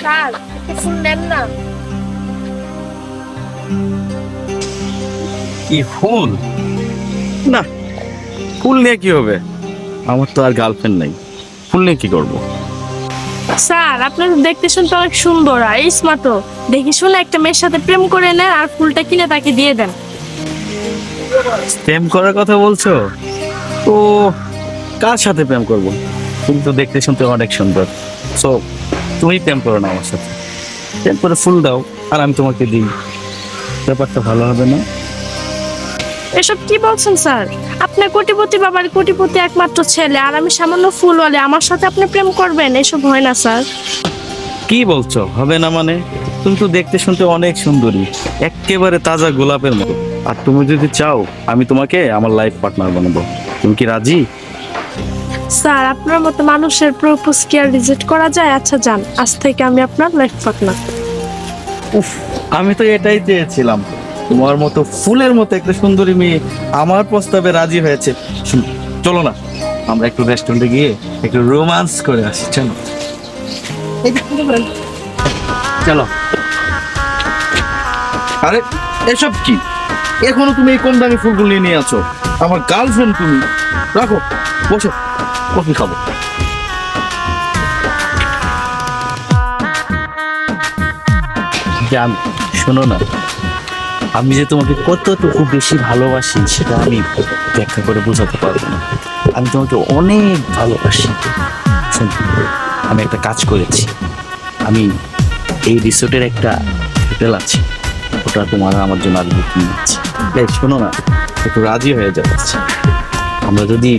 Sir একটু ফুল নেন না। কি ফুল? না, ফুল নিয়ে কি হবে? আমার তো আর গার্লফ্রেন্ড নাই, ফুল নিয়ে কি করবো? স্যার আপনার দেখতে শুনতে অনেক সুন্দর আর স্মার্ট, দেখি শুনে একটা মেয়ের সাথে প্রেম করে নেন আর ফুলটা কিনে তাকে দিয়ে দেন। প্রেম করার কথা বলছো? তো কার সাথে প্রেম করবো? তুমি তো দেখতে শুনতে অনেক সুন্দর, সো তুমি প্রেম করো না আমার সাথে। প্রেম করে ফুল দাও আর আমি তোমাকে দিই, ব্যাপারটা ভালো হবে না? এসব কি বলছেন স্যার? আপনার কোটিপতি বাবার কোটিপতি একমাত্র ছেলে আর আমি সামান্য ফুলওয়ালা, আমার সাথে আপনি প্রেম করবেন? এসব হয় না স্যার। কি বলছো হবে না মানে? তুমি তো দেখতে শুনতে অনেক সুন্দরী, একেবারে তাজা গোলাপের মতো। আর তুমি যদি চাও আমি তোমাকে আমার লাইফ পার্টনার বানাবো, তুমি কি রাজি? স্যার আপনার মতো মানুষের প্রপোজ কি আর রিজেক্ট করা যায়? আচ্ছা যান, আজ থেকে আমি আপনার লাইফ পার্টনার। উফ, আমি তো এটাই চেয়েছিলাম, তোমার মতো ফুলের মতো একটা সুন্দরী মেয়ে আমার প্রস্তাবে রাজি হয়েছে। চলো না, আমরা একটু রেস্টুরেন্টে গিয়ে একটু রোমান্স করে আসি, চলো। চলো। আরে এসব কি? এখনো তুমি এই কম দামি ফুলগুলো নিয়ে আছো? আমার গার্লফ্রেন্ড তুমি, রাখো, বসো, কফি খাবো। জান, শোনো না, আমি যে তোমাকে কতটুকু বেশি ভালোবাসি সেটা আমি ব্যাখ্যা করে বোঝাতে পারবো না। আমি তোমাকে অনেক ভালোবাসি। শোনো, আমি একটা কাজ করেছি, আমি এই রিসোর্টের একটা হোটেল আছে, ওটা তোমার আমার জন্য আগে বুকিং নিচ্ছি। শোনো না, একটু রাজি হয়ে যাচ্ছে। আমরা যদি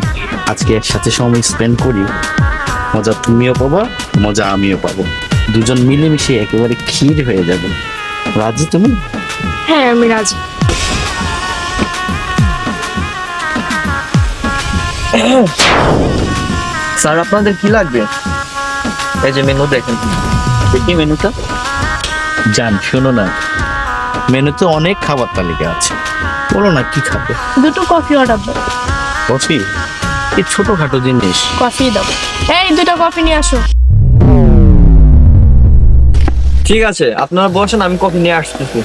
আজকে একসাথে সময় স্পেন্ড করি, মজা তুমিও পাবা, মজা আমিও পাবো, দুজন মিলেমিশে একেবারে ক্ষীর হয়ে যাবে। রাজি তুমি? হ্যাঁ আমি রাজি। স্যার আপনাদের কি লাগবে? এই যে মেনু দেখেন। দেখি মেনুটা। জান শোনো না, মেনুতে অনেক খাবার তালিকা আছে, বলো না কি খাবে? দুটো কফি অর্ডার দাও। কফি? এই ছোটখাটো জিনিস। কফি দাও। এই দুটো কফি নিয়ে আসো। ঠিক আছে, আপনারা বসেন, আমি কফি নিয়ে আসতেছি।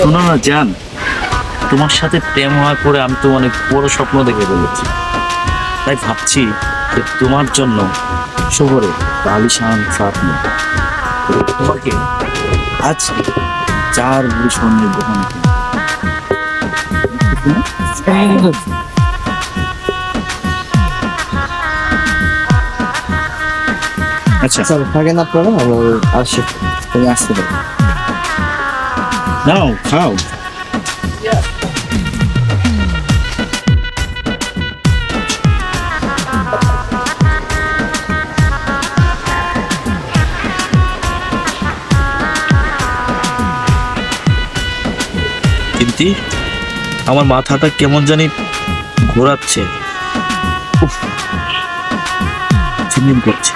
শোনো না জান, তোমার সাথে প্রেম হওয়ার পরে আমি তো অনেক বড় স্বপ্ন দেখে ফেলেছি। তাই ভাবছি যে তোমার জন্য শহরে আলিশান ফ্ল্যাট নেব। তোমাকে আজ 4 ভরি স্বর্ণের গ্রহণ। আচ্ছা স্যার থাকেন আপনারা, আমি আসছি, তুমি আসতে পারো। নাও খাও। কিন্তু আমার মাথাটা কেমন জানি ঘোরাচ্ছে, উফ, ঝিমঝিম করছে।